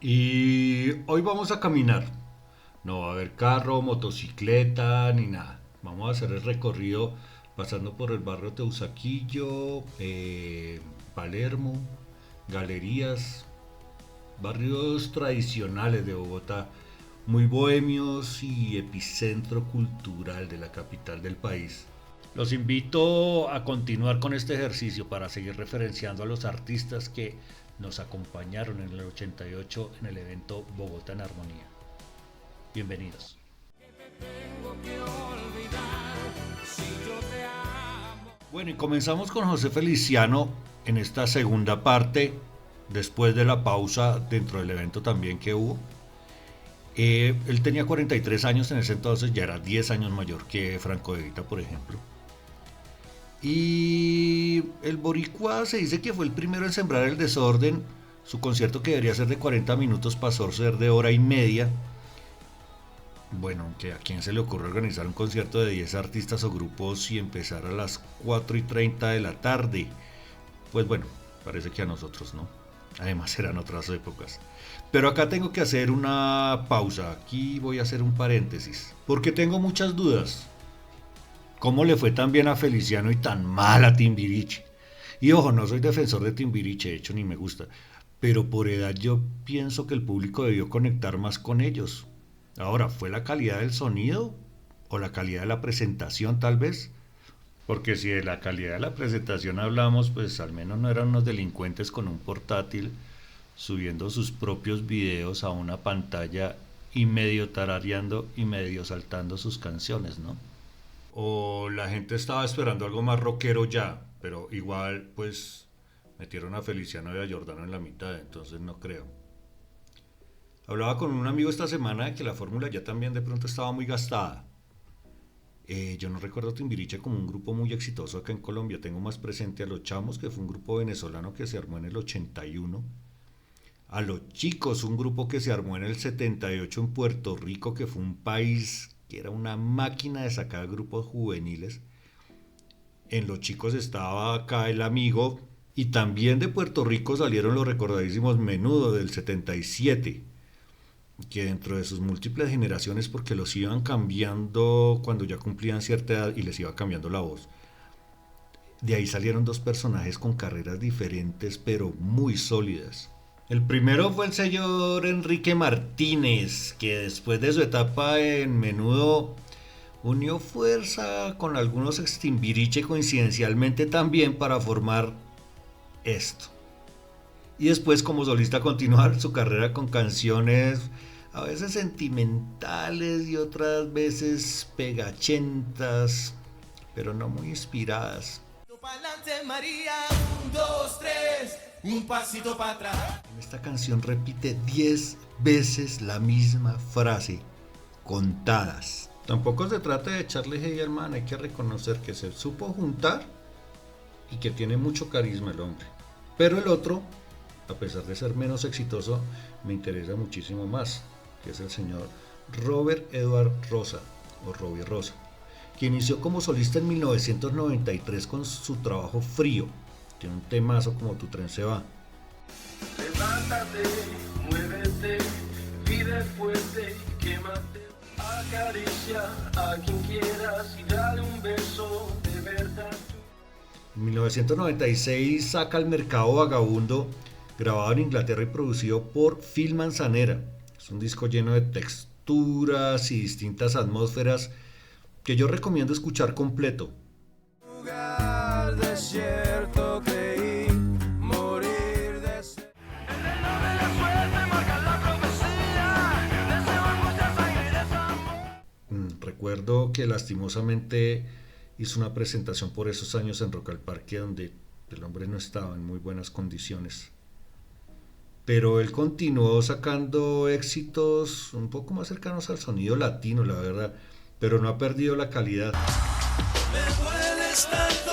Y hoy vamos a caminar. No va a haber carro, motocicleta ni nada. Vamos a hacer el recorrido pasando por el barrio Teusaquillo, Palermo, Galerías, barrios tradicionales de Bogotá, muy bohemios y epicentro cultural de la capital del país. Los invito a continuar con este ejercicio para seguir referenciando a los artistas que nos acompañaron en el 88 en el evento Bogotá en Armonía. Bienvenidos. Bueno, y comenzamos con José Feliciano en esta segunda parte, después de la pausa dentro del evento también que hubo. Él tenía 43 años en ese entonces, ya era 10 años mayor que Franco De Vita, por ejemplo. Y el boricua se dice que fue el primero en sembrar el desorden. Su concierto, que debería ser de 40 minutos, pasó a ser de hora y media. Bueno, que a quién se le ocurre organizar un concierto de 10 artistas o grupos y empezar a las 4:30 de la tarde. Pues bueno, parece que a nosotros no. Además eran otras épocas. Pero acá tengo que hacer una pausa. Aquí voy a hacer un paréntesis. Porque tengo muchas dudas. ¿Cómo le fue tan bien a Feliciano y tan mal a Timbiriche? Y ojo, no soy defensor de Timbiriche, de hecho ni me gusta. Pero por edad yo pienso que el público debió conectar más con ellos. Ahora, ¿fue la calidad del sonido o la calidad de la presentación tal vez? Porque si de la calidad de la presentación hablamos, pues al menos no eran unos delincuentes con un portátil subiendo sus propios videos a una pantalla y medio tarareando y medio saltando sus canciones, ¿no? O la gente estaba esperando algo más rockero ya, pero igual pues metieron a Feliciano y a Giordano en la mitad, entonces no creo. Hablaba con un amigo esta semana de que la fórmula ya también de pronto estaba muy gastada. Yo no recuerdo a Timbiriche como un grupo muy exitoso acá en Colombia. Tengo más presente a Los Chamos, que fue un grupo venezolano que se armó en el 81. A Los Chicos, un grupo que se armó en el 78 en Puerto Rico, que fue un país que era una máquina de sacar grupos juveniles. En Los Chicos estaba acá el amigo. Y también de Puerto Rico salieron los recordadísimos Menudo del 77, que dentro de sus múltiples generaciones, porque los iban cambiando cuando ya cumplían cierta edad y les iba cambiando la voz, de ahí salieron dos personajes con carreras diferentes pero muy sólidas. El primero fue el señor Enrique Martínez, que después de su etapa en Menudo unió fuerza con algunos ex Timbiriche coincidencialmente también para formar esto. Y después como solista continuar su carrera con canciones a veces sentimentales y otras veces pegachentas, pero no muy inspiradas. Pa'lante, María, un, dos, tres, un pasito para atrás. En esta canción repite 10 veces la misma frase, contadas. Tampoco se trata de echarle hate al man, hay que reconocer que se supo juntar y que tiene mucho carisma el hombre. Pero el otro, a pesar de ser menos exitoso, me interesa muchísimo más, que es el señor Robert Edward Rosa, o Robbie Rosa, que inició como solista en 1993 con su trabajo Frío. Tiene un temazo como Tu tren se va. Levántate, muévete, vive fuerte, quémate, acaricia a quien quieras y dale un beso de verdad. En 1996 saca al mercado Vagabundo, grabado en Inglaterra y producido por Phil Manzanera. Es un disco lleno de texturas y distintas atmósferas que yo recomiendo escuchar completo. Lugar desierto, creí morir de sed. El reloj de la suerte marca la profecía, deseo mucha sangre y desamor. Recuerdo que lastimosamente hizo una presentación por esos años en Rock al Parque donde el hombre no estaba en muy buenas condiciones. Pero él continuó sacando éxitos un poco más cercanos al sonido latino, la verdad, pero no ha perdido la calidad. Me dueles tanto,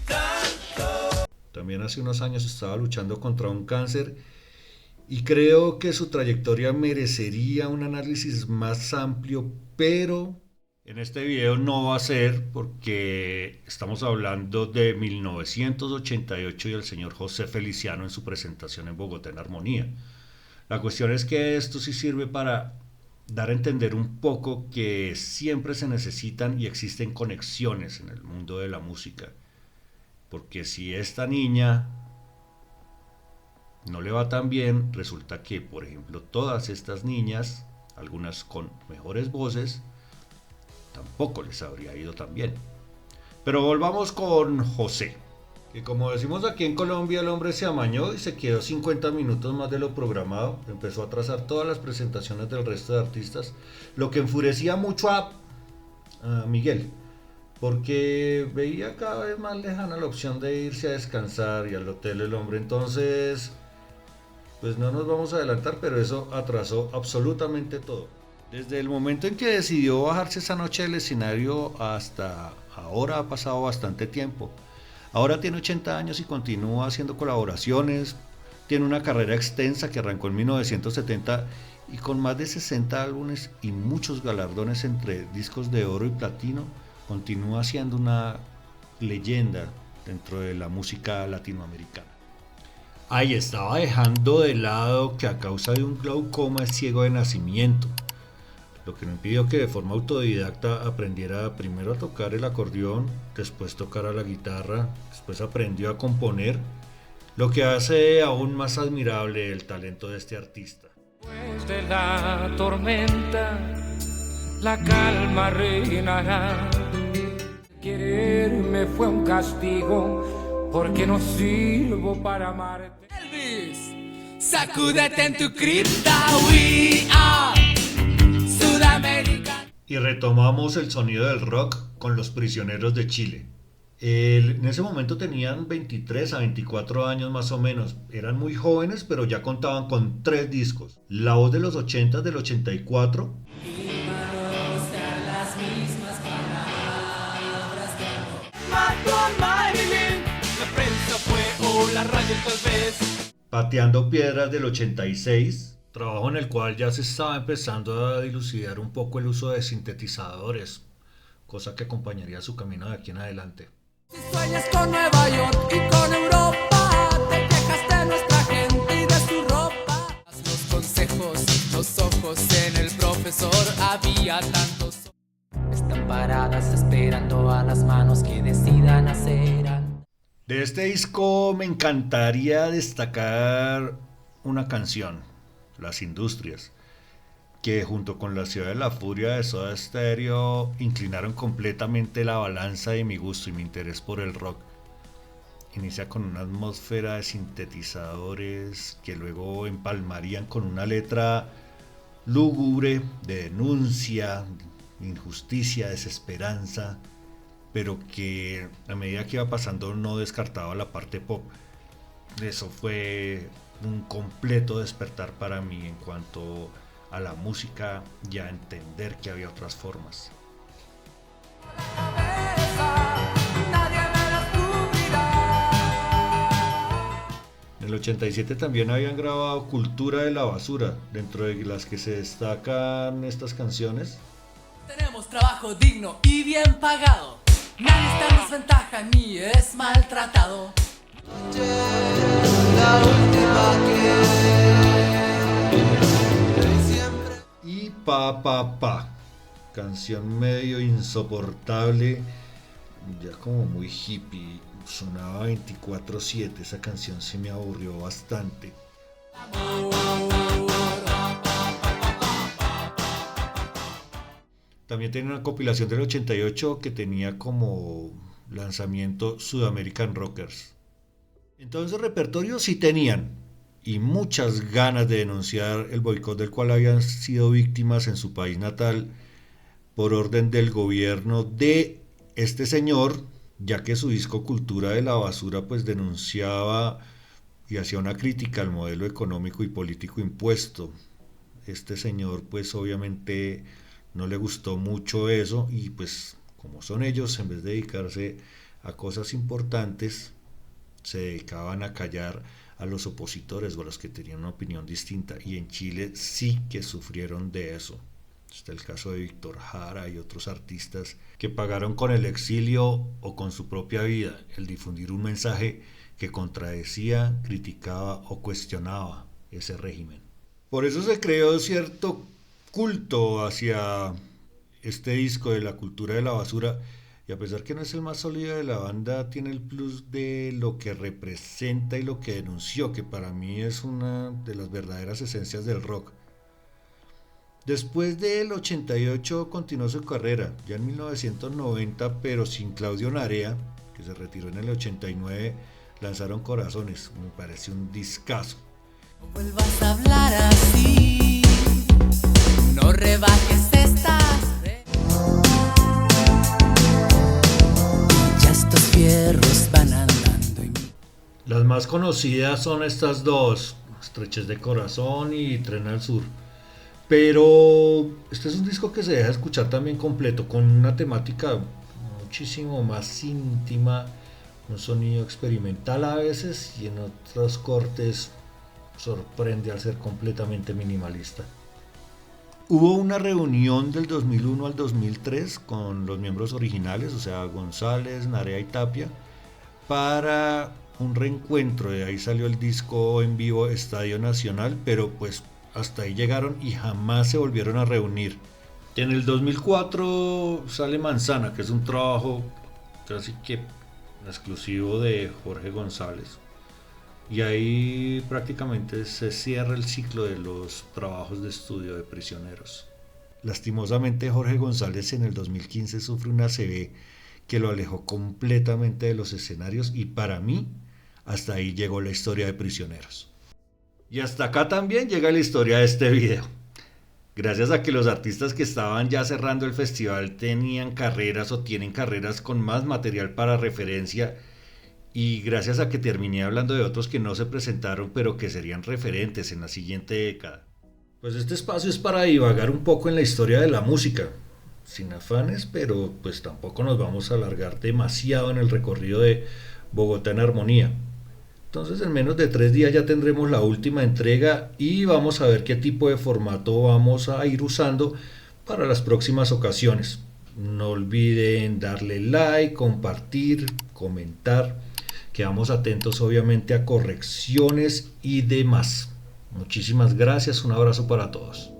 tanto. También hace unos años estaba luchando contra un cáncer y creo que su trayectoria merecería un análisis más amplio, pero En este video no va a ser porque estamos hablando de 1988 y el señor José Feliciano en su presentación en Bogotá en Armonía. La cuestión es que esto sí sirve para dar a entender un poco que siempre se necesitan y existen conexiones en el mundo de la música. Porque si esta niña no le va tan bien, resulta que, por ejemplo, todas estas niñas, algunas con mejores voces, tampoco les habría ido tan bien. Pero volvamos con José, que como decimos aquí en Colombia, el hombre se amañó y se quedó 50 minutos más de lo programado. Empezó a trazar todas las presentaciones del resto de artistas, lo que enfurecía mucho a Miguel, porque veía cada vez más lejana la opción de irse a descansar y al hotel el hombre. Entonces, pues no nos vamos a adelantar, pero eso atrasó absolutamente todo. Desde el momento en que decidió bajarse esa noche del escenario hasta ahora ha pasado bastante tiempo. Ahora tiene 80 años y continúa haciendo colaboraciones, tiene una carrera extensa que arrancó en 1970 y con más de 60 álbumes y muchos galardones entre discos de oro y platino, continúa siendo una leyenda dentro de la música latinoamericana. Ahí estaba dejando de lado que a causa de un glaucoma es ciego de nacimiento, lo que no impidió que de forma autodidacta aprendiera primero a tocar el acordeón, después tocar a la guitarra, después aprendió a componer, lo que hace aún más admirable el talento de este artista. Después de la tormenta, la calma reinará. Quererme fue un castigo, porque no sirvo para amarte. Elvis, sacúdete en tu cripta, we are Sudamérica. Y retomamos el sonido del rock con Los Prisioneros de Chile. En ese momento tenían 23 a 24 años más o menos. Eran muy jóvenes, pero ya contaban con 3 discos. La Voz de los 80 del 84. Pateando Piedras del 86. Trabajo en el cual ya se estaba empezando a dilucidar un poco el uso de sintetizadores, cosa que acompañaría su camino de aquí en adelante. Si sueñas con Nueva York y con Europa, te quejas de nuestra gente y de su ropa. Los consejos, los ojos en el profesor, había tantos. Están paradas esperando a las manos que decidan hacer. De este disco me encantaría destacar una canción, Las Industrias, que junto con La Ciudad de la Furia de Soda Stereo inclinaron completamente la balanza de mi gusto y mi interés por el rock. Inicia con una atmósfera de sintetizadores que luego empalmarían con una letra lúgubre de denuncia, injusticia, desesperanza, pero que a medida que iba pasando no descartaba la parte pop. Eso fue un completo despertar para mí en cuanto a la música y a entender que había otras formas. En el 87 también habían grabado Cultura de la Basura, dentro de las que se destacan estas canciones. Tenemos trabajo digno y bien pagado. Nadie está en desventaja ni es maltratado. La última que Y Pa, canción medio insoportable, ya como muy hippie, sonaba 24/7, esa canción se me aburrió bastante. También tenía una compilación del 88 que tenía como lanzamiento Sudamerican Rockers. Entonces repertorio sí tenían, y muchas ganas de denunciar el boicot del cual habían sido víctimas en su país natal por orden del gobierno de este señor, ya que su disco Cultura de la Basura pues denunciaba y hacía una crítica al modelo económico y político impuesto. Este señor pues obviamente no le gustó mucho eso y pues como son ellos, en vez de dedicarse a cosas importantes, se dedicaban a callar a los opositores o a los que tenían una opinión distinta, y en Chile sí que sufrieron de eso. Está el caso de Víctor Jara y otros artistas que pagaron con el exilio o con su propia vida el difundir un mensaje que contradecía, criticaba o cuestionaba ese régimen. Por eso se creó cierto culto hacia este disco de La cultura de la basura, y a pesar que no es el más sólido de la banda, tiene el plus de lo que representa y lo que denunció, que para mí es una de las verdaderas esencias del rock. Después del 88 continuó su carrera, ya en 1990, pero sin Claudio Narea, que se retiró en el 89, lanzaron Corazones. Me parece un discazo. No vuelvas a hablar así, no rebajes estas. Ya estos fierros van andando. Las más conocidas son estas dos, Estrechez de Corazón y Tren al Sur. Pero este es un disco que se deja escuchar también completo, con una temática muchísimo más íntima, un sonido experimental a veces y en otros cortes sorprende al ser completamente minimalista. Hubo una reunión del 2001 al 2003 con los miembros originales, o sea, González, Narea y Tapia, para un reencuentro. De ahí salió el disco en vivo Estadio Nacional, pero pues hasta ahí llegaron y jamás se volvieron a reunir. En el 2004 sale Manzana, que es un trabajo casi que exclusivo de Jorge González. Y ahí prácticamente se cierra el ciclo de los trabajos de estudio de Prisioneros. Lastimosamente Jorge González en el 2015 sufre una ACV que lo alejó completamente de los escenarios, y para mí hasta ahí llegó la historia de Prisioneros. Y hasta acá también llega la historia de este video. Gracias a que los artistas que estaban ya cerrando el festival tenían carreras o tienen carreras con más material para referencia, y gracias a que terminé hablando de otros que no se presentaron pero que serían referentes en la siguiente década. Pues este espacio es para divagar un poco en la historia de la música, sin afanes, pero pues tampoco nos vamos a alargar demasiado en el recorrido de Bogotá en Armonía. Entonces en menos de 3 días ya tendremos la última entrega y vamos a ver qué tipo de formato vamos a ir usando para las próximas ocasiones. No olviden darle like, compartir, comentar. Quedamos atentos obviamente a correcciones y demás. Muchísimas gracias, un abrazo para todos.